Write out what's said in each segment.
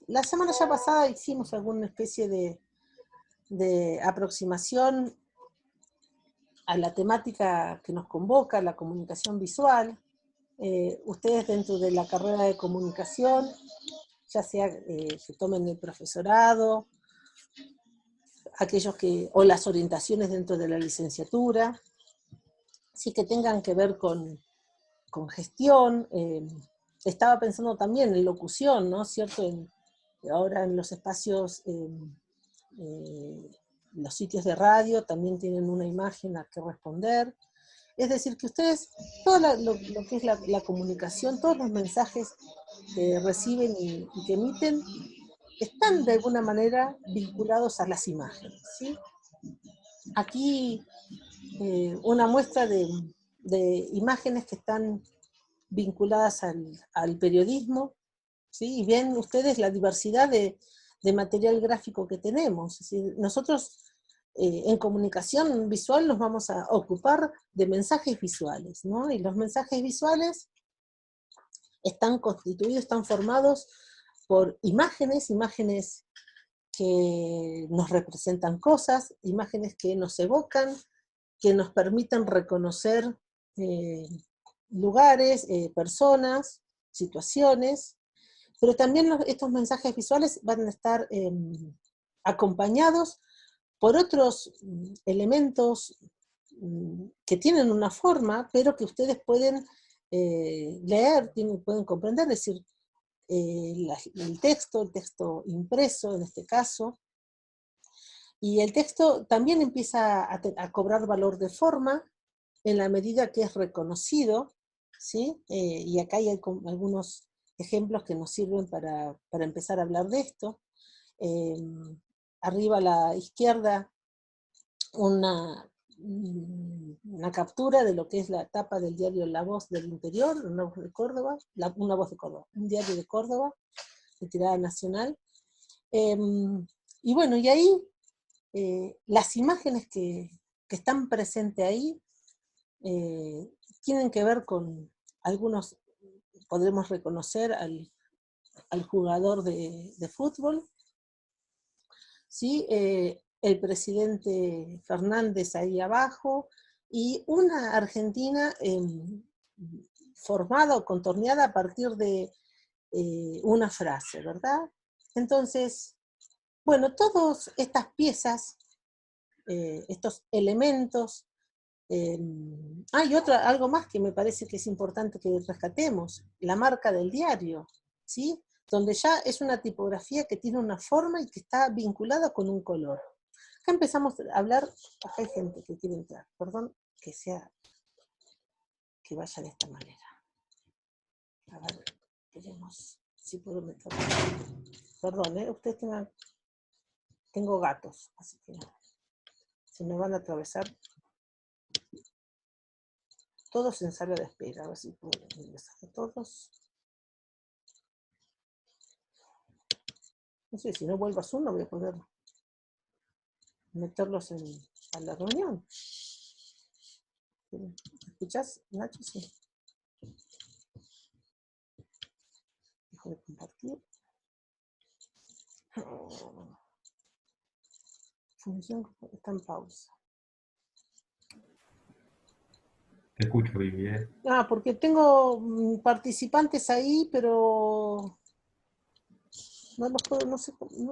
la semana ya pasada hicimos alguna especie de aproximación a la temática que nos convoca, la comunicación visual. Ustedes dentro de la carrera de comunicación, ya sea que tomen el profesorado, aquellos o las orientaciones dentro de la licenciatura, sí que tengan que ver con gestión. Estaba pensando también en locución, ¿no? ¿Cierto? Ahora en los espacios, los sitios de radio también tienen una imagen a que responder. Es decir, que ustedes, todo lo que es la comunicación, todos los mensajes que reciben y que emiten, están de alguna manera vinculados a las imágenes, ¿sí? Aquí una muestra de imágenes que están vinculadas al periodismo, ¿sí? Y ven ustedes la diversidad de material gráfico que tenemos. Es decir, nosotros en comunicación visual nos vamos a ocupar de mensajes visuales, ¿no? Y los mensajes visuales están constituidos, están formados por imágenes que nos representan cosas, imágenes que nos evocan, que nos permiten reconocer lugares, personas, situaciones, pero también estos mensajes visuales van a estar acompañados por otros elementos que tienen una forma, pero que ustedes pueden leer, pueden comprender, es decir, el texto impreso en este caso, y el texto también empieza a cobrar valor de forma en la medida que es reconocido, ¿sí? Y acá hay algunos ejemplos que nos sirven para empezar a hablar de esto. Arriba a la izquierda una captura de lo que es la tapa del diario La Voz del Interior, Una Voz de Córdoba, Una Voz de Córdoba, un diario de Córdoba, de tirada nacional. Y bueno, y ahí las imágenes que están presentes ahí tienen que ver con algunos, podremos reconocer al jugador de fútbol, ¿sí? El presidente Fernández ahí abajo, y una Argentina formada o contorneada a partir de una frase, ¿verdad? Entonces, bueno, todas estas piezas, estos elementos, hay algo más que me parece que es importante que rescatemos, la marca del diario, ¿sí? Donde ya es una tipografía que tiene una forma y que está vinculada con un color. Acá empezamos a hablar, acá hay gente que quiere entrar, perdón, que vaya de esta manera. A ver, queremos, si puedo meter. Perdón, ustedes tengo gatos, así que se me van a atravesar. Todos en sala de espera, a ver si puedo ingresar a todos. No sé, si no vuelvo a Zoom no voy a poder meterlos a la reunión. ¿Escuchás, Nacho? Sí. Dejo de compartir. Función está en pausa. Te escucho, Vivi. Porque tengo participantes ahí, pero no los puedo, no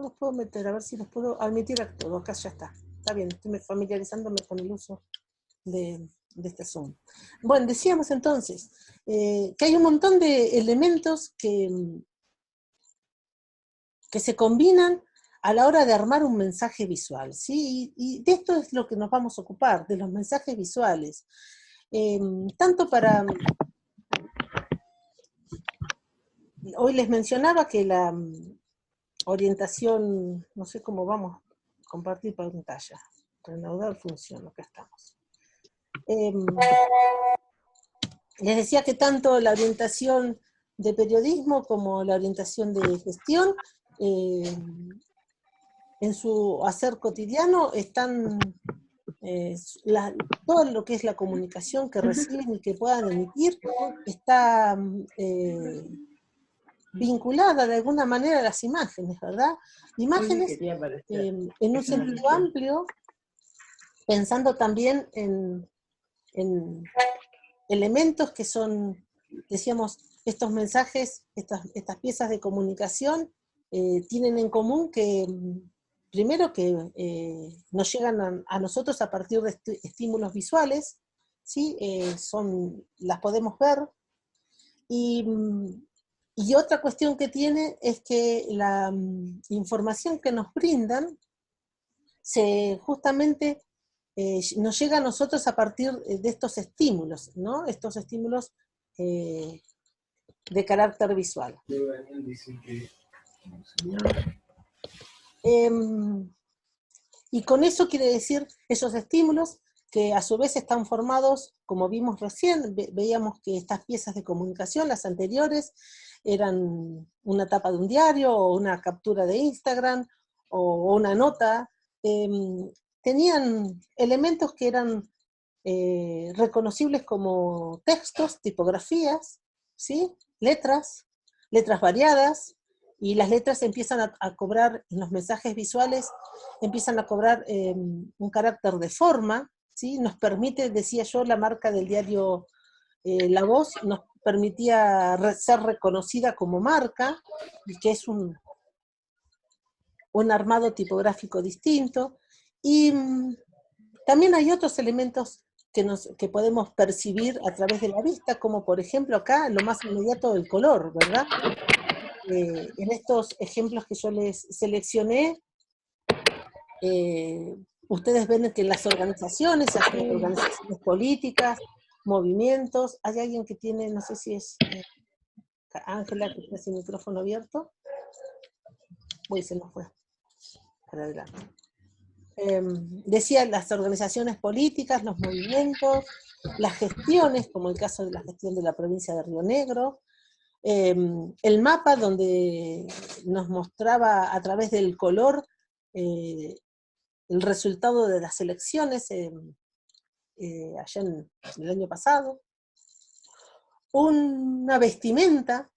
los puedo meter. A ver si los puedo admitir a todos. Acá ya está. Está bien, estoy familiarizándome con el uso de este Zoom. Bueno, decíamos entonces que hay un montón de elementos que se combinan a la hora de armar un mensaje visual, ¿sí? Y de esto es lo que nos vamos a ocupar, de los mensajes visuales. Tanto para... Hoy les mencionaba que la orientación, no sé cómo vamos a compartir pantalla, reanudar función, acá estamos. Les decía que tanto la orientación de periodismo como la orientación de gestión, en su hacer cotidiano están todo lo que es la comunicación que reciben y que puedan emitir está vinculada de alguna manera a las imágenes, ¿verdad? Imágenes en un sentido amplio, pensando también en elementos que son, decíamos, estos mensajes, estas piezas de comunicación tienen en común que, primero, que nos llegan a nosotros a partir de estímulos visuales, ¿sí? Las podemos ver, y otra cuestión que tiene es que la información que nos brindan justamente nos llega a nosotros a partir de estos estímulos, ¿no? Estos estímulos de carácter visual. Y con eso quiere decir esos estímulos que a su vez están formados, como vimos recién, veíamos que estas piezas de comunicación, las anteriores, eran una tapa de un diario, o una captura de Instagram, o una nota, tenían elementos que eran reconocibles como textos, tipografías, ¿sí? letras variadas, y las letras empiezan a cobrar, en los mensajes visuales, empiezan a cobrar un carácter de forma, ¿sí? Nos permite, decía yo, la marca del diario La Voz, nos permitía ser reconocida como marca, y que es un armado tipográfico distinto, y también hay otros elementos que podemos percibir a través de la vista, como por ejemplo acá, lo más inmediato, el color, ¿verdad? En estos ejemplos que yo les seleccioné, ustedes ven que en las organizaciones políticas, movimientos, hay alguien que tiene, no sé si es Ángela, que tiene el micrófono abierto. Uy, se nos fue. Para adelante. Decía las organizaciones políticas, los movimientos, las gestiones, como el caso de la gestión de la provincia de Río Negro, el mapa donde nos mostraba a través del color el resultado de las elecciones allá en el año pasado, una vestimenta,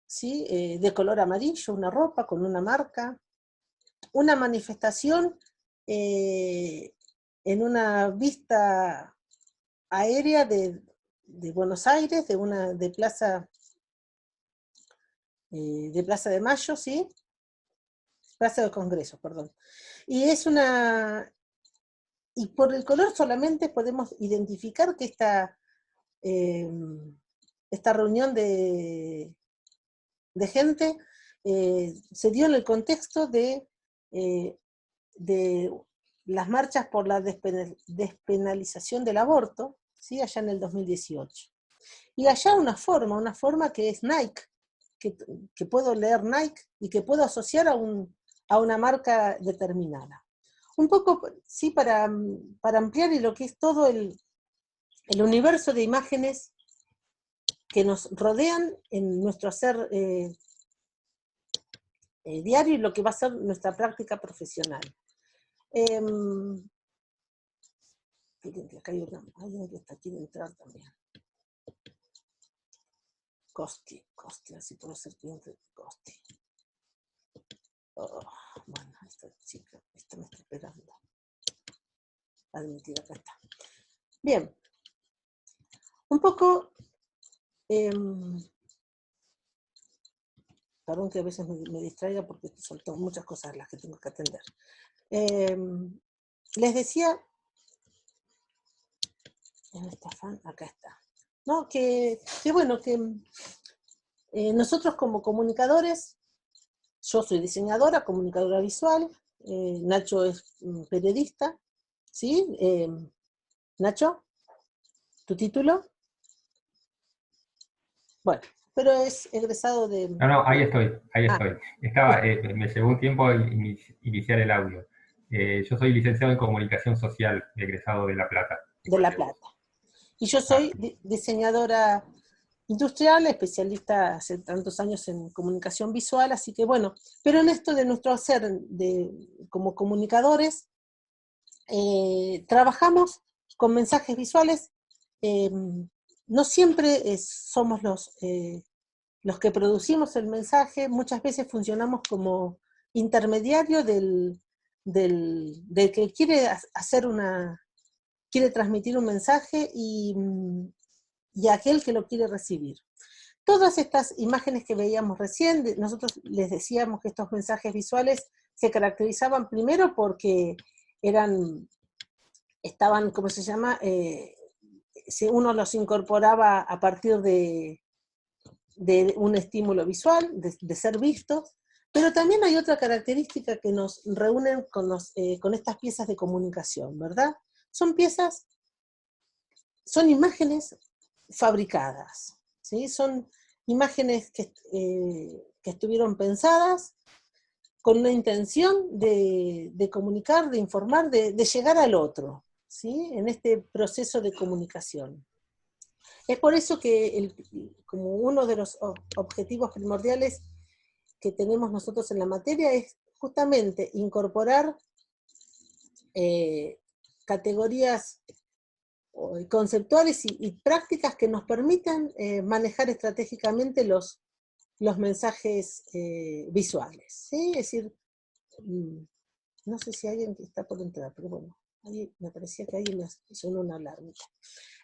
¿sí? De color amarillo, una ropa con una marca, una manifestación en una vista aérea de Buenos Aires, de Plaza de Mayo, ¿sí? Plaza de Congreso, perdón. Y y por el color solamente podemos identificar que esta reunión de gente se dio en el contexto de las marchas por la despenalización del aborto, ¿sí? Allá en el 2018. Y allá una forma que es Nike, que puedo leer Nike y que puedo asociar a una marca determinada. Un poco, sí, para ampliar y lo que es todo el universo de imágenes que nos rodean en nuestro hacer diario y lo que va a ser nuestra práctica profesional. Fíjense, acá hay alguien que quiere entrar también. Costi, así puedo ser cliente de Costi. Oh, bueno, esta chica, esta me está esperando. Admitir, acá está. Bien. Un poco, perdón que a veces me distraiga porque son muchas cosas las que tengo que atender. Les decía, acá está. ¿No? Que bueno, que nosotros como comunicadores, yo soy diseñadora, comunicadora visual, Nacho es periodista, ¿sí? Nacho, ¿tu título? Bueno, pero es egresado de... No, ahí estoy. Me llevó un tiempo iniciar el audio. Yo soy licenciado en Comunicación Social, egresado de La Plata. De La Plata. Y yo soy diseñadora industrial, especialista hace tantos años en comunicación visual, así que bueno, pero en esto de nuestro hacer como comunicadores, trabajamos con mensajes visuales, no siempre somos los que producimos el mensaje muchas veces funcionamos como intermediario del que quiere quiere transmitir un mensaje y aquel que lo quiere recibir. Todas estas imágenes que veíamos recién, nosotros les decíamos que estos mensajes visuales se caracterizaban primero porque estaban, ¿cómo se llama? Uno los incorporaba a partir de un estímulo visual, de ser vistos, pero también hay otra característica que nos reúnen con estas piezas de comunicación, ¿verdad? Son imágenes fabricadas, ¿sí? Son imágenes que estuvieron pensadas con una intención de comunicar, de informar, de llegar al otro, ¿sí? En este proceso de comunicación. Es por eso que como uno de los objetivos primordiales que tenemos nosotros en la materia es justamente incorporar categorías conceptuales y prácticas que nos permitan manejar estratégicamente los mensajes visuales, ¿sí? Es decir, no sé si alguien está por entrar, pero bueno, me parecía que alguien me sonó una alarma.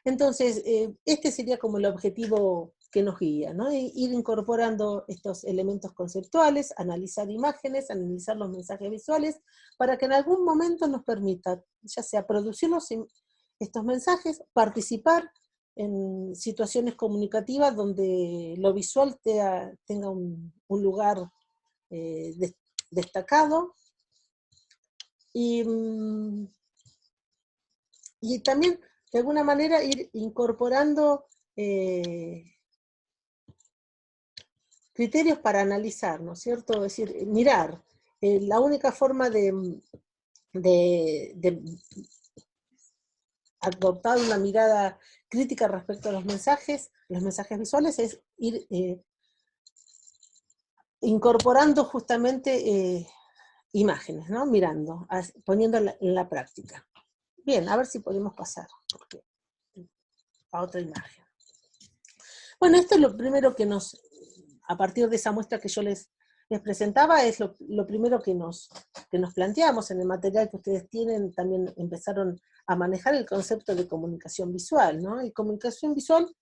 Entonces, este sería como el objetivo que nos guía, ¿no? Ir incorporando estos elementos conceptuales, analizar imágenes, analizar los mensajes visuales, para que en algún momento nos permita, ya sea producir estos mensajes, participar en situaciones comunicativas donde lo visual tenga un lugar destacado, y también de alguna manera ir incorporando criterios para analizar, ¿no es cierto? Es decir, mirar. La única forma de adoptar una mirada crítica respecto a los mensajes visuales es ir incorporando justamente imágenes, ¿no? Mirando, poniendo en la práctica. Bien, a ver si podemos pasar a otra imagen. Bueno, esto es lo primero que a partir de esa muestra que yo les presentaba, es lo primero que nos planteamos. En el material que ustedes tienen también empezaron a manejar el concepto de comunicación visual, ¿no? Y comunicación visual,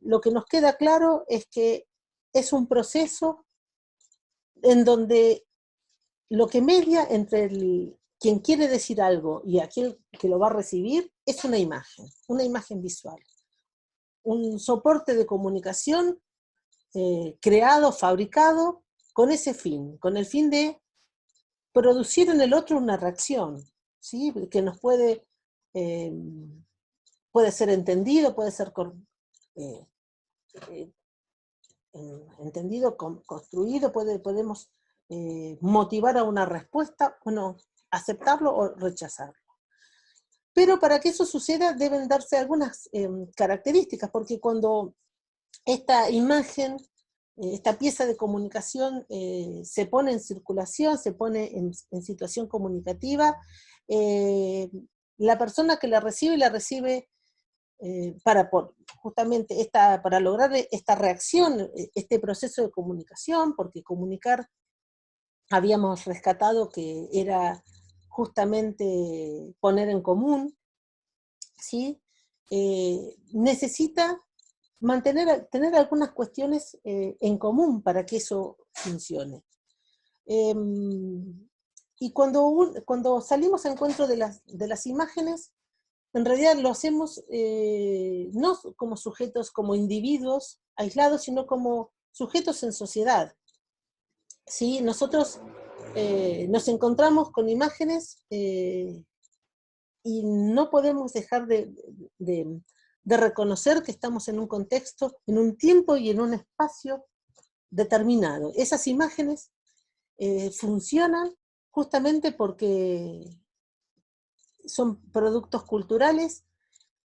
lo que nos queda claro es que es un proceso en donde lo que media entre quien quiere decir algo y aquel que lo va a recibir es una imagen visual. Un soporte de comunicación creado, fabricado, con ese fin, con el fin de producir en el otro una reacción, ¿sí? Que nos puede ser entendido, puede ser entendido, construido, podemos motivar a una respuesta, bueno, aceptarlo o rechazarlo. Pero para que eso suceda deben darse algunas características, porque cuando esta imagen, esta pieza de comunicación se pone en circulación, se pone en situación comunicativa, la persona que la recibe justamente para lograr esta reacción, este proceso de comunicación, porque comunicar habíamos rescatado que era justamente poner en común, ¿sí? Necesita tener algunas cuestiones en común para que eso funcione. Y cuando salimos a encuentro de las imágenes, en realidad lo hacemos no como sujetos, como individuos aislados, sino como sujetos en sociedad. ¿Sí? Nosotros nos encontramos con imágenes y no podemos dejar de reconocer que estamos en un contexto, en un tiempo y en un espacio determinado. Esas imágenes funcionan justamente porque son productos culturales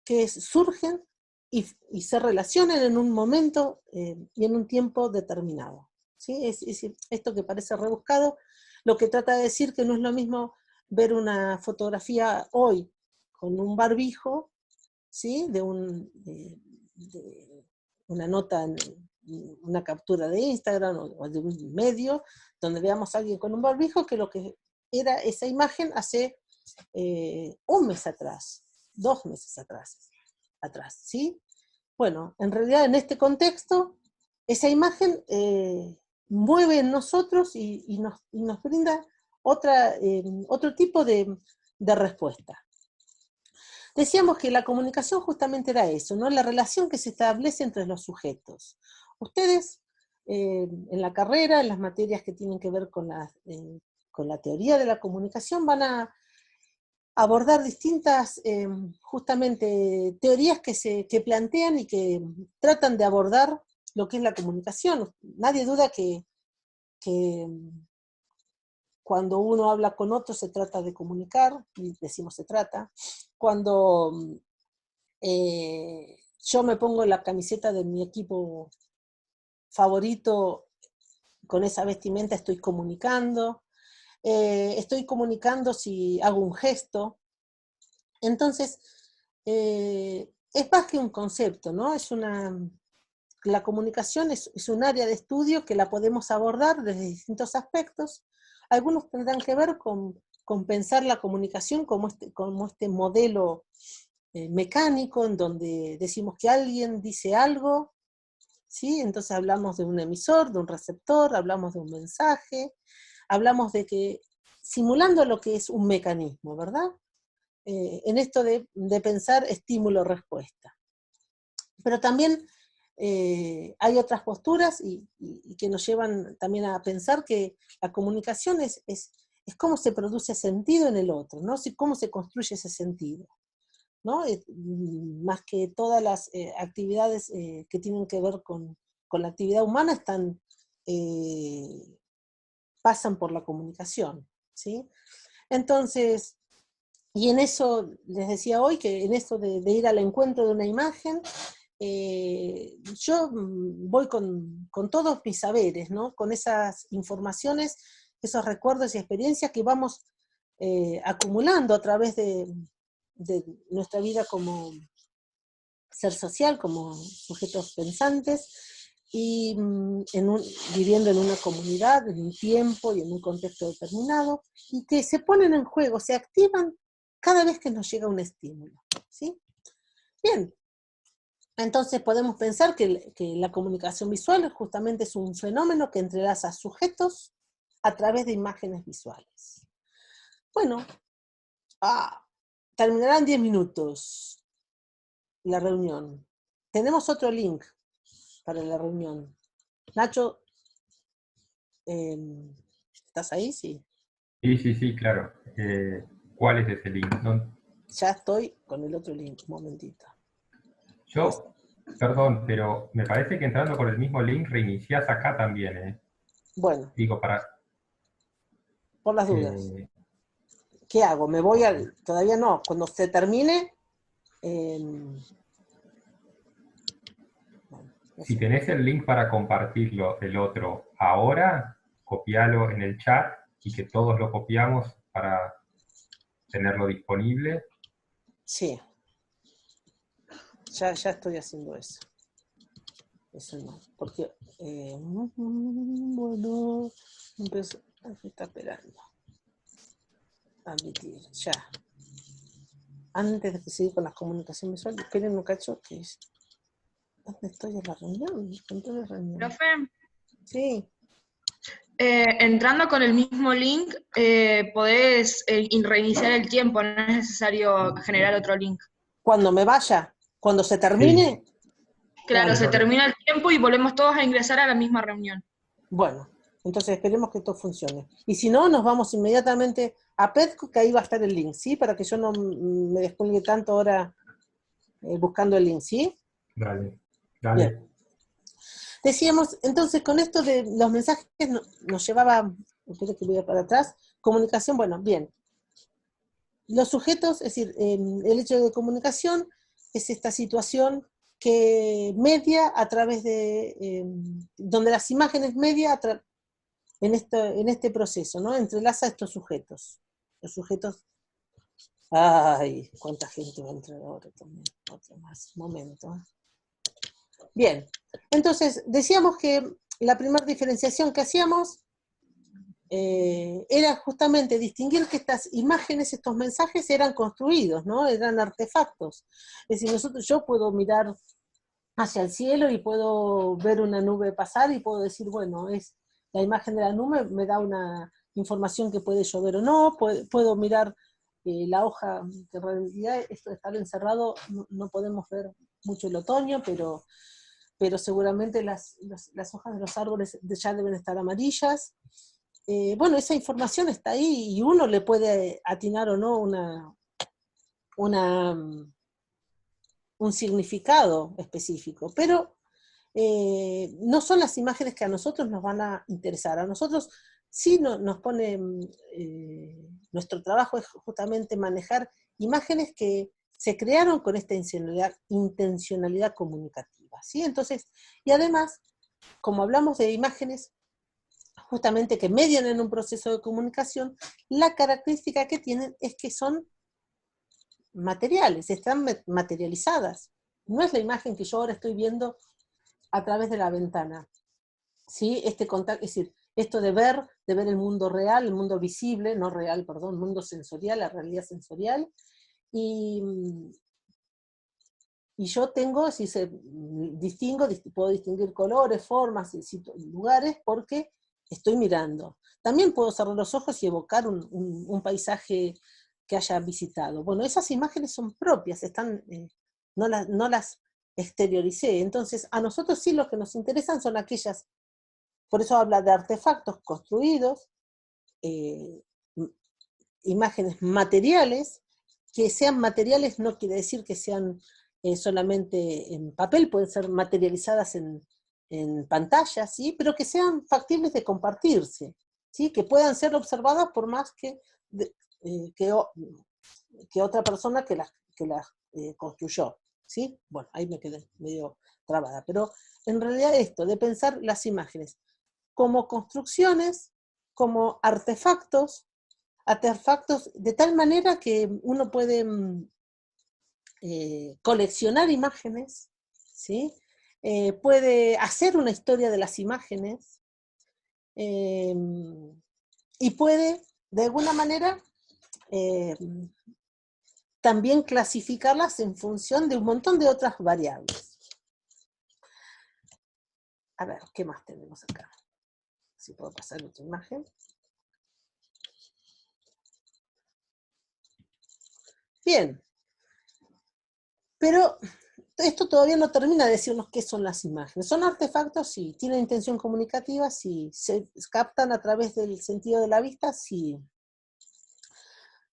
que surgen y se relacionan en un momento y en un tiempo determinado. ¿Sí? Es decir, esto que parece rebuscado, lo que trata de decir que no es lo mismo ver una fotografía hoy con un barbijo, ¿sí? de una nota una captura de Instagram o de un medio, donde veamos a alguien con un barbijo, que lo que era esa imagen hace un mes atrás, 2 meses atrás, ¿sí? Bueno, en realidad en este contexto, esa imagen mueve en nosotros y nos brinda otro tipo de respuesta. Decíamos que la comunicación justamente era eso, ¿no? La relación que se establece entre los sujetos. Ustedes, en la carrera, en las materias que tienen que ver con la teoría de la comunicación, van a abordar distintas, justamente, teorías que plantean y que tratan de abordar lo que es la comunicación. Nadie duda que cuando uno habla con otro se trata de comunicar, y decimos se trata. Cuando yo me pongo la camiseta de mi equipo favorito, con esa vestimenta estoy comunicando. Estoy comunicando si hago un gesto. Entonces, es más que un concepto, ¿no? La comunicación es un área de estudio que la podemos abordar desde distintos aspectos. Algunos tendrán que ver con pensar la comunicación como este modelo mecánico, en donde decimos que alguien dice algo, ¿sí? Entonces hablamos de un emisor, de un receptor, hablamos de un mensaje, hablamos de que, simulando lo que es un mecanismo, ¿verdad? En esto de pensar estímulo-respuesta. Pero también hay otras posturas y que nos llevan también a pensar que la comunicación es cómo se produce sentido en el otro, ¿no? Cómo se construye ese sentido, ¿no? Más que todas las actividades que tienen que ver con la actividad humana pasan por la comunicación, ¿sí? Entonces, y en eso, les decía hoy, que en eso de ir al encuentro de una imagen, yo voy con todos mis saberes, ¿no? Con esas informaciones, esos recuerdos y experiencias que vamos acumulando a través de nuestra vida como ser social, como sujetos pensantes, y viviendo en una comunidad, en un tiempo y en un contexto determinado, y que se ponen en juego, se activan cada vez que nos llega un estímulo, ¿sí? Bien, entonces podemos pensar que la comunicación visual justamente es un fenómeno que entrelaza sujetos a través de imágenes visuales. Bueno, terminará en 10 minutos la reunión. Tenemos otro link para la reunión. Nacho, ¿estás ahí? Sí. Sí, claro. ¿Cuál es ese link? Ya estoy con el otro link, un momentito. Yo, perdón, pero me parece que entrando con el mismo link reiniciás acá también, ¿eh? Bueno, Digo, para... por las dudas. ¿Qué hago? ¿Me voy al...? Todavía no. Cuando se termine... bueno, si tenés el link para compartirlo, el otro, ahora, copialo en el chat y que todos lo copiamos para tenerlo disponible. Sí. Ya estoy haciendo eso. Eso no. Porque... bueno... Empezó... Se está esperando. Admitir. Ya. Antes de seguir con las comunicaciones visuales, esperen un cacho que es... ¿Dónde estoy en la reunión? ¿Dónde la reunión? Profe, Sí. entrando con el mismo link, podés reiniciar el tiempo, no es necesario generar otro link. Cuando me vaya, cuando se termine. Sí. Claro, se Correcto. termina el tiempo y volvemos todos a ingresar a la misma reunión. Bueno, entonces esperemos que esto funcione. Y si no, nos vamos inmediatamente a Petco, que ahí va a estar el link, ¿sí? Para que yo no me descuelgue tanto ahora buscando el link, ¿sí? Dale. Bien. Decíamos, entonces, con esto de los mensajes nos llevaba, espero que voy para atrás, comunicación, bueno, bien. Los sujetos, es decir, el hecho de comunicación es esta situación que media a través de, donde las imágenes media en este proceso, ¿no? Entrelaza estos sujetos. Los sujetos, ay, cuánta gente va a entrar ahora también, otro más, un momento. Bien, Entonces, decíamos que la primera diferenciación que hacíamos era justamente distinguir que estas imágenes, estos mensajes eran construidos, ¿no? Eran artefactos. Es decir, yo puedo mirar hacia el cielo y puedo ver una nube pasar y puedo decir, bueno, es la imagen de la nube me da una información que puede llover o no, puedo mirar la hoja, que en realidad esto de estar encerrado no podemos ver mucho el otoño, pero seguramente las hojas de los árboles ya deben estar amarillas. Bueno, esa información está ahí y uno le puede atinar o no un significado específico, pero no son las imágenes que a nosotros nos van a interesar. A nosotros sí nos pone, nuestro trabajo es justamente manejar imágenes que se crearon con esta intencionalidad comunicativa, ¿sí? Entonces, y además, como hablamos de imágenes justamente que median en un proceso de comunicación, la característica que tienen es que son materiales, están materializadas. No es la imagen que yo ahora estoy viendo a través de la ventana, ¿sí? Este contacto, es decir, esto de ver el mundo real, el mundo visible, no real, perdón, mundo sensorial, la realidad sensorial, y yo tengo, si puedo distinguir colores, formas, lugares, porque estoy mirando. También puedo cerrar los ojos y evocar un paisaje que haya visitado. Bueno, esas imágenes son propias, no las exterioricé. Entonces, a nosotros sí lo que nos interesan son aquellas, por eso habla de artefactos construidos, imágenes materiales. Que sean materiales no quiere decir que sean solamente en papel, pueden ser materializadas en pantalla, ¿sí? Pero que sean factibles de compartirse, ¿sí? Que puedan ser observadas por más que otra persona que las construyó, ¿sí? Bueno, ahí me quedé medio trabada, pero en realidad esto, de pensar las imágenes como construcciones, como artefactos de tal manera que uno puede coleccionar imágenes, ¿sí? Puede hacer una historia de las imágenes, y puede, de alguna manera, también clasificarlas en función de un montón de otras variables. A ver, ¿qué más tenemos acá? Si puedo pasar otra imagen. Bien, pero esto todavía no termina de decirnos qué son las imágenes. Son artefactos, sí. Tienen intención comunicativa, sí. Se captan a través del sentido de la vista, sí.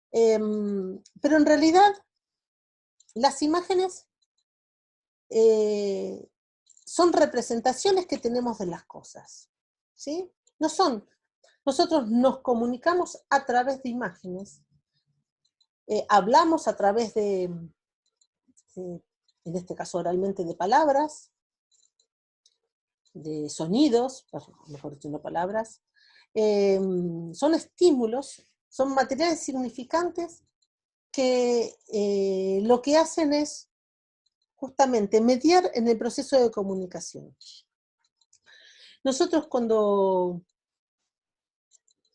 Pero en realidad, las imágenes son representaciones que tenemos de las cosas, ¿sí? Nosotros nos comunicamos a través de imágenes, hablamos a través en este caso oralmente, de palabras, de sonidos, mejor dicho, no palabras, son estímulos, son materiales significantes que lo que hacen es justamente mediar en el proceso de comunicación. Nosotros cuando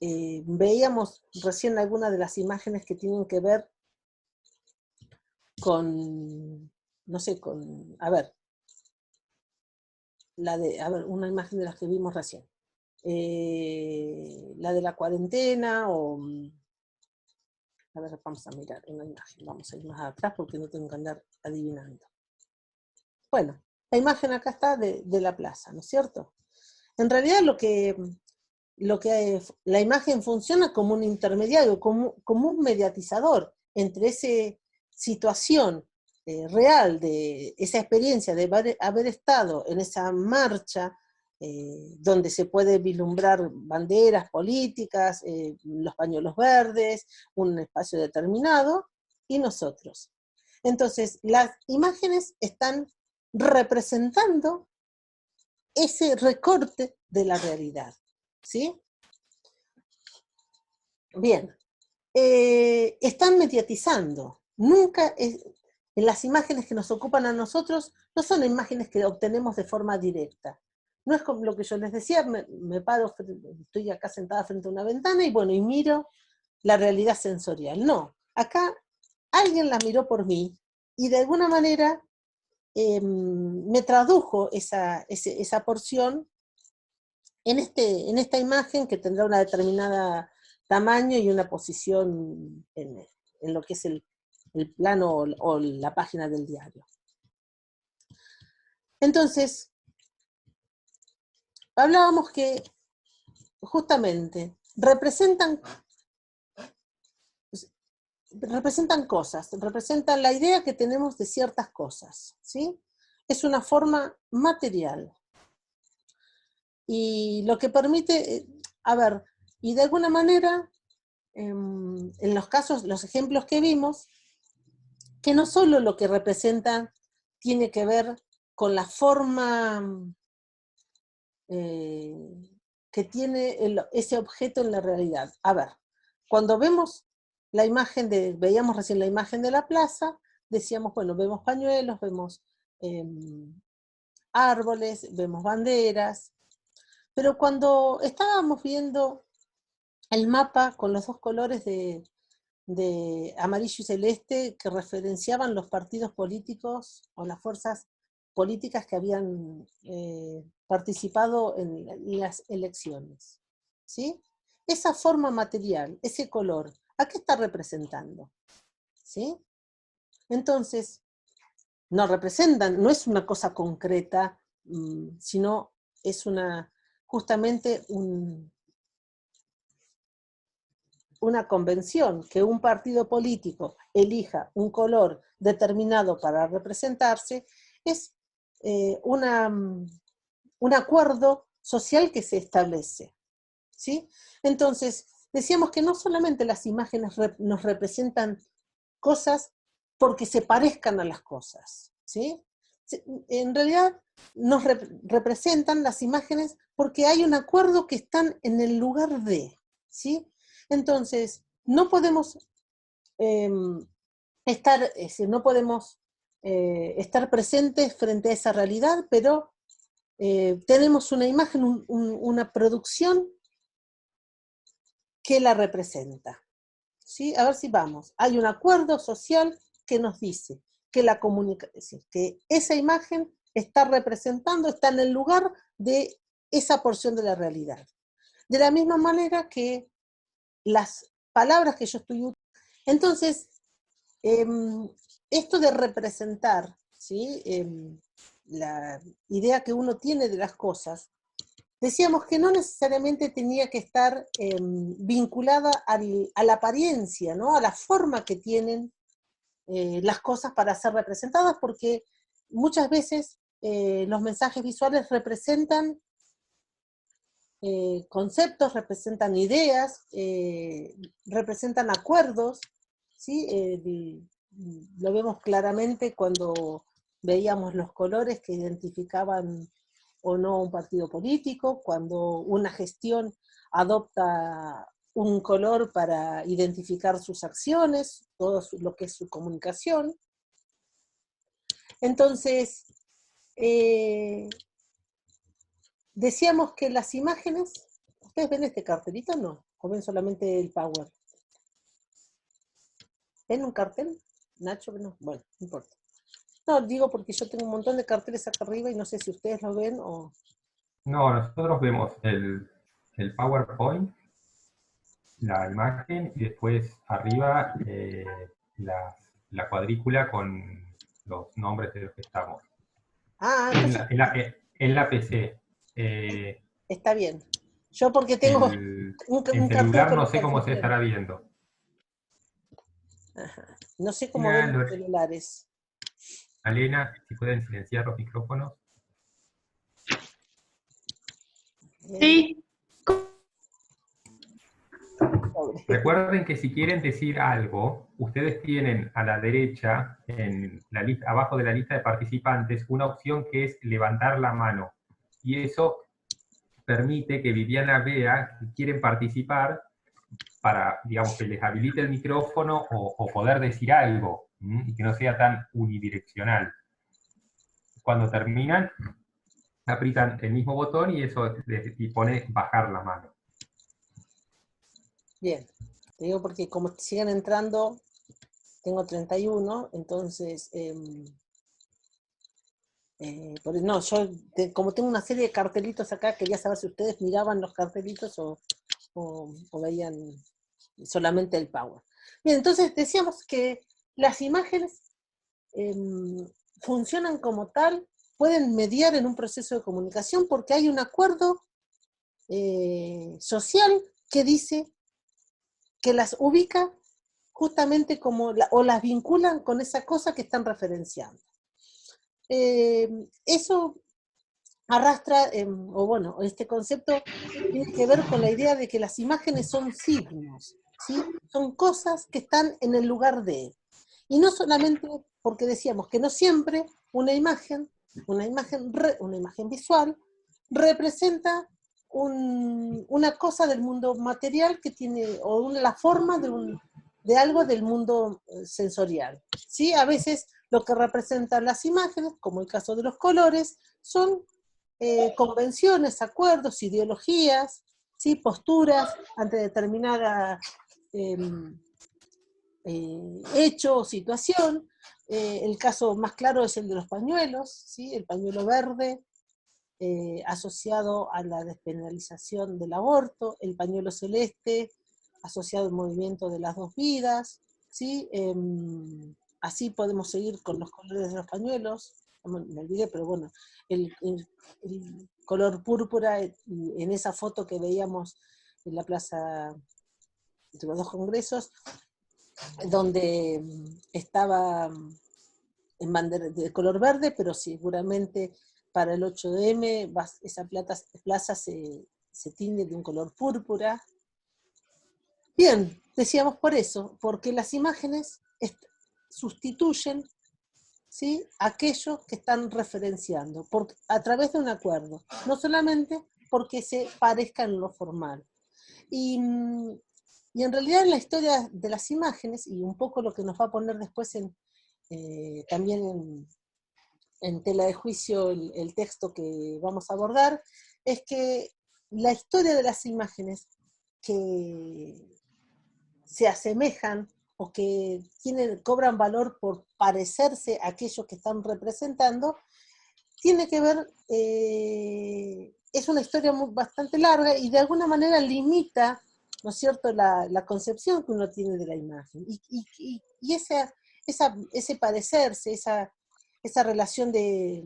veíamos recién algunas de las imágenes que tienen que ver con, no sé, a ver, una imagen de las que vimos recién. La de la cuarentena, a ver, vamos a mirar una imagen, vamos a ir más atrás porque no tengo que andar adivinando. Bueno, la imagen acá está de la plaza, ¿no es cierto? En realidad la imagen funciona como un intermediario, como un mediatizador entre esa situación real, de esa experiencia de haber estado en esa marcha, donde se puede vislumbrar banderas políticas, los pañuelos verdes, un espacio determinado, y nosotros. Entonces, las imágenes están representando ese recorte de la realidad, ¿sí? Bien, están mediatizando. Nunca en las imágenes que nos ocupan a nosotros, no son imágenes que obtenemos de forma directa. No es como lo que yo les decía, me paro, estoy acá sentada frente a una ventana y bueno, y miro la realidad sensorial. No, acá alguien la miró por mí y de alguna manera me tradujo esa porción en esta imagen que tendrá una determinada tamaño y una posición en lo que es el plano o la página del diario. Entonces, hablábamos que justamente representan cosas, representan la idea que tenemos de ciertas cosas, ¿sí? Es una forma material. Y lo que permite, y de alguna manera, en los casos, los ejemplos que vimos, que no solo lo que representan tiene que ver con la forma que tiene ese objeto en la realidad. Cuando vemos la imagen veíamos recién la imagen de la plaza, decíamos, bueno, vemos pañuelos, vemos árboles, vemos banderas, pero cuando estábamos viendo el mapa con los dos colores de amarillo y celeste que referenciaban los partidos políticos o las fuerzas políticas que habían participado en las elecciones, ¿sí? Esa forma material, ese color, ¿a qué está representando? ¿Sí? Entonces, no representan, no es una cosa concreta, sino es justamente una convención, que un partido político elija un color determinado para representarse, es un acuerdo social que se establece, ¿sí? Entonces, decíamos que no solamente las imágenes nos representan cosas porque se parezcan a las cosas, ¿sí? En realidad nos representan las imágenes porque hay un acuerdo que están en el lugar de, ¿sí? Entonces, no podemos estar presentes frente a esa realidad, pero tenemos una imagen, una producción que la representa, ¿sí? A ver si vamos. Hay un acuerdo social que nos dice que que esa imagen está representando, está en el lugar de esa porción de la realidad. De la misma manera que las palabras que yo estoy usando. Entonces, esto de representar, ¿sí? La idea que uno tiene de las cosas, decíamos que no necesariamente tenía que estar vinculada a la apariencia, ¿no? A la forma que tienen las cosas para ser representadas, porque muchas veces los mensajes visuales representan conceptos, representan ideas, representan acuerdos, ¿sí? Lo vemos claramente cuando veíamos los colores que identificaban o no un partido político, cuando una gestión adopta un color para identificar sus acciones, todo lo que es su comunicación. Entonces, decíamos que las imágenes, ¿ustedes ven este cartelito o no? ¿O ven solamente el Power? ¿Ven un cartel? Nacho, no. Bueno, no importa. No, digo porque yo tengo un montón de carteles acá arriba y no sé si ustedes lo ven o... No, nosotros vemos el PowerPoint, la imagen, y después arriba la cuadrícula con los nombres de los que estamos. Ah, en la PC. Está bien. Yo porque tengo en celular no sé cómo se estará viendo. Ajá. No sé cómo ven los celulares. Alena, si pueden silenciar los micrófonos. Sí. Recuerden que si quieren decir algo, ustedes tienen a la derecha, abajo de la lista de participantes, una opción que es levantar la mano. Y eso permite que Viviana vea que quieren participar para, digamos, que les habilite el micrófono o poder decir algo. y que no sea tan unidireccional. Cuando terminan, aprietan el mismo botón y eso y pone bajar la mano. Bien, te digo porque como siguen entrando, tengo 31, entonces, no, yo como tengo una serie de cartelitos acá, quería saber si ustedes miraban los cartelitos o veían solamente el Power. Bien, entonces decíamos que las imágenes funcionan como tal, pueden mediar en un proceso de comunicación porque hay un acuerdo social que dice que las ubica justamente como, o las vinculan con esa cosa que están referenciando. Eso arrastra, o bueno, este concepto tiene que ver con la idea de que las imágenes son signos, ¿sí? Son cosas que están en el lugar de. Y no solamente porque decíamos que no siempre una imagen visual representa una cosa del mundo material que tiene, o la forma de algo del mundo sensorial. ¿Sí? A veces lo que representan las imágenes, como el caso de los colores, son convenciones, acuerdos, ideologías, ¿sí? Posturas ante determinada hecho o situación. El caso más claro es el de los pañuelos, ¿sí? El pañuelo verde asociado a la despenalización del aborto, el pañuelo celeste asociado al movimiento de las dos vidas, ¿sí? Así podemos seguir con los colores de los pañuelos, me olvidé, pero bueno, el color púrpura en esa foto que veíamos en la plaza de los dos congresos, donde estaba en bandera de color verde, pero seguramente para el 8M esa plaza se tiñe de un color púrpura. Bien, decíamos por eso, porque las imágenes sustituyen, ¿sí?, aquello que están referenciando, a través de un acuerdo, no solamente porque se parezca en lo formal. Y en realidad la historia de las imágenes, y un poco lo que nos va a poner después también en tela de juicio el texto que vamos a abordar, es que la historia de las imágenes que se asemejan o que cobran valor por parecerse a aquellos que están representando, tiene que ver, es una historia bastante larga y de alguna manera limita, ¿no es cierto?, la concepción que uno tiene de la imagen. Y ese parecerse, esa relación de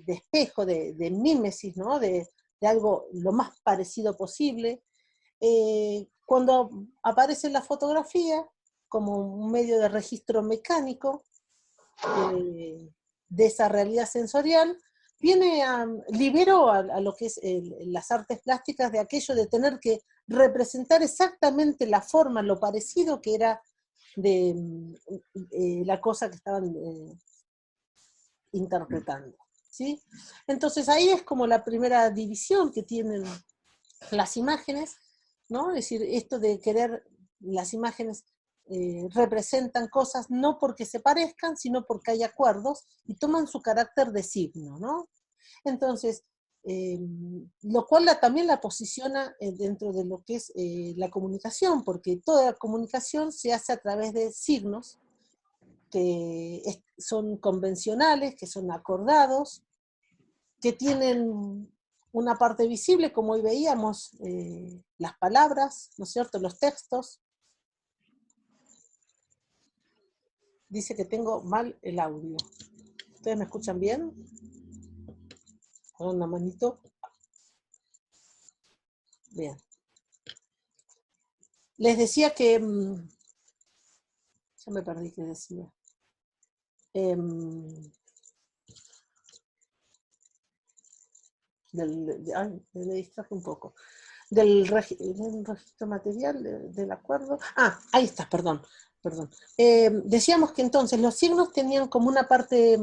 espejo, de mímesis, ¿no?, de algo lo más parecido posible, cuando aparece la fotografía como un medio de registro mecánico de esa realidad sensorial, liberó a lo que es las artes plásticas de aquello de tener que representar exactamente la forma, lo parecido que era de la cosa que estaban interpretando, ¿sí? Entonces ahí es como la primera división que tienen las imágenes, ¿no? Es decir, esto de querer, las imágenes representan cosas no porque se parezcan, sino porque hay acuerdos y toman su carácter de signo, ¿no? Entonces, lo cual también la posiciona dentro de lo que es la comunicación, porque toda la comunicación se hace a través de signos que son convencionales, que son acordados, que tienen una parte visible, como hoy veíamos, las palabras, ¿no es cierto?, los textos. Dice que tengo mal el audio. ¿Ustedes me escuchan bien? Con una manito. Bien. Les decía que... ya me perdí qué decía. Me distraje un poco. Del registro material, del acuerdo. Ahí está, perdón. Decíamos que entonces los signos tenían como una parte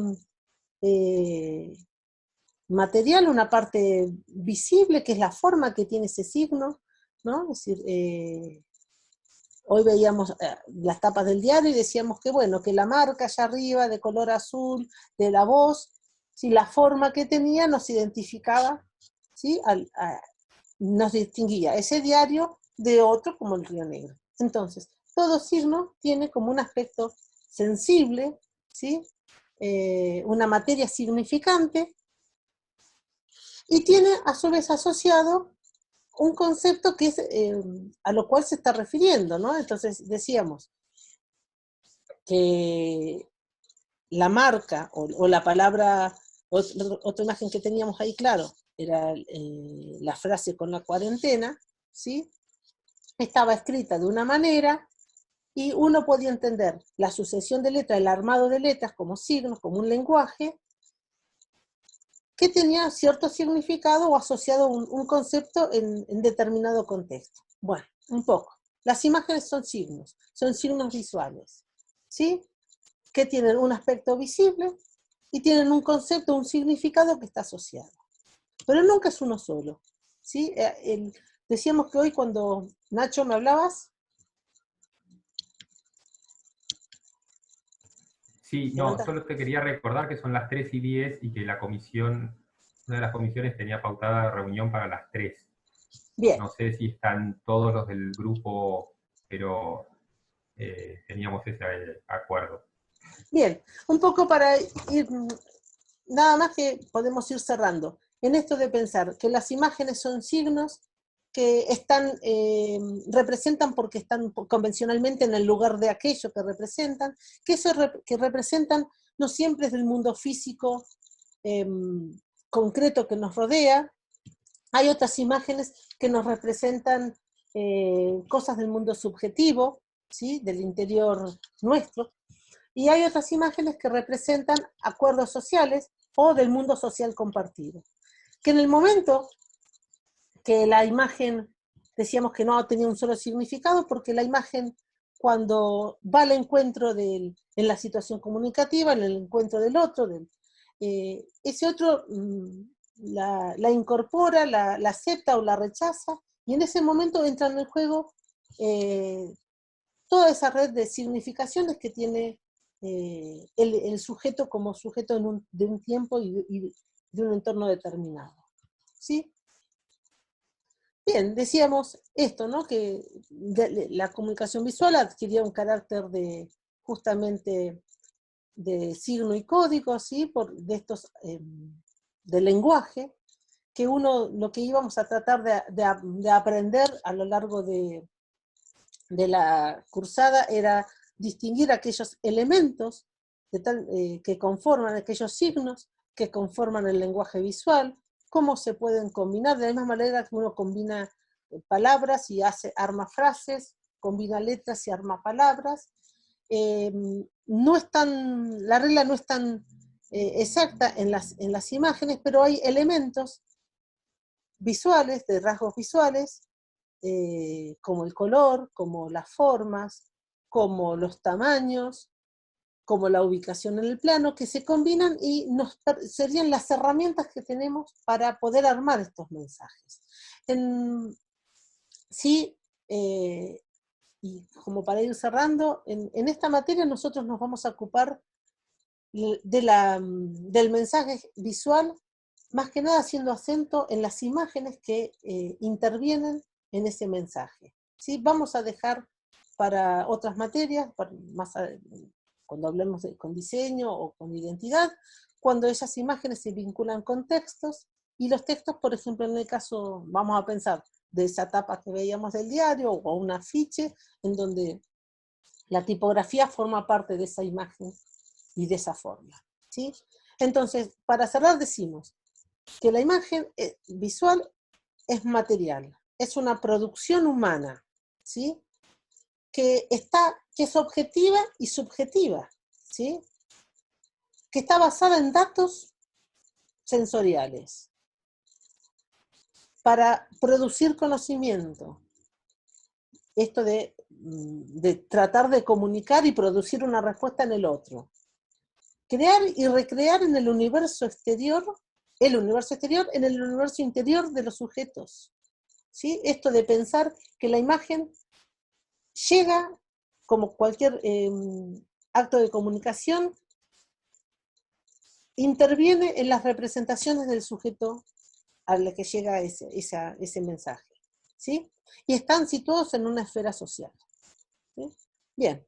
material, una parte visible, que es la forma que tiene ese signo, ¿no? Es decir, hoy veíamos las tapas del diario y decíamos que bueno, que la marca allá arriba de color azul, de la voz, ¿sí? La forma que tenía nos identificaba, ¿sí? Nos distinguía ese diario de otro como el Río Negro. Entonces, todo signo tiene como un aspecto sensible, ¿sí? Una materia significante, y tiene a su vez asociado un concepto que es a lo cual se está refiriendo, ¿no? Entonces decíamos que la marca o la palabra, otra imagen que teníamos ahí, claro, era la frase con la cuarentena, ¿sí? Estaba escrita de una manera y uno podía entender la sucesión de letras, el armado de letras como signos, como un lenguaje, que tenía cierto significado o asociado un concepto en determinado contexto. Bueno, un poco. Las imágenes son signos visuales, ¿sí? Que tienen un aspecto visible y tienen un concepto, un significado que está asociado. Pero nunca es uno solo, ¿sí? Decíamos que hoy cuando, Nacho, ¿me hablabas? Sí, no, solo te quería recordar que son las 3:10 y que la comisión, una de las comisiones tenía pautada reunión para las 3. Bien. No sé si están todos los del grupo, pero teníamos ese acuerdo. Bien, un poco para ir, nada más que podemos ir cerrando. En esto de pensar que las imágenes son signos que están, representan porque están convencionalmente en el lugar de aquello que representan, que eso que representan no siempre es del mundo físico concreto que nos rodea. Hay otras imágenes que nos representan cosas del mundo subjetivo, ¿sí? Del interior nuestro, y hay otras imágenes que representan acuerdos sociales o del mundo social compartido. Que en el momento que la imagen, decíamos que no tenía un solo significado, porque la imagen, cuando va al encuentro en la situación comunicativa, en el encuentro del otro, ese otro la incorpora, la acepta o la rechaza, y en ese momento entra en el juego toda esa red de significaciones que tiene el sujeto como sujeto de un tiempo y de un entorno determinado. ¿Sí? Bien, decíamos esto, ¿no? Que la comunicación visual adquiría un carácter justamente de signo y código, ¿sí? De estos, de lenguaje, que lo que íbamos a tratar de aprender a lo largo de la cursada era distinguir aquellos elementos que conforman, aquellos signos que conforman el lenguaje visual, cómo se pueden combinar, de la misma manera que uno combina palabras y arma frases, combina letras y arma palabras. La regla no es tan exacta en las imágenes, pero hay elementos visuales, de rasgos visuales, como el color, como las formas, como los tamaños, como la ubicación en el plano, que se combinan y serían las herramientas que tenemos para poder armar estos mensajes. Sí, y como para ir cerrando, en esta materia nosotros nos vamos a ocupar del mensaje visual, más que nada haciendo acento en las imágenes que intervienen en ese mensaje. ¿Sí? Vamos a dejar para otras materias, cuando hablemos con diseño o con identidad, cuando esas imágenes se vinculan con textos, y los textos, por ejemplo, en el caso, vamos a pensar, de esa tapa que veíamos del diario, o un afiche, en donde la tipografía forma parte de esa imagen y de esa forma. ¿Sí? Entonces, para cerrar decimos que la imagen visual es material, es una producción humana, ¿sí? que es objetiva y subjetiva, ¿sí? Que está basada en datos sensoriales para producir conocimiento. Esto de tratar de comunicar y producir una respuesta en el otro. Crear y recrear en el universo exterior en el universo interior de los sujetos. ¿Sí? Esto de pensar que la imagen llega, como cualquier acto de comunicación, interviene en las representaciones del sujeto al que llega ese mensaje, ¿sí? Y están situados en una esfera social, ¿sí? Bien,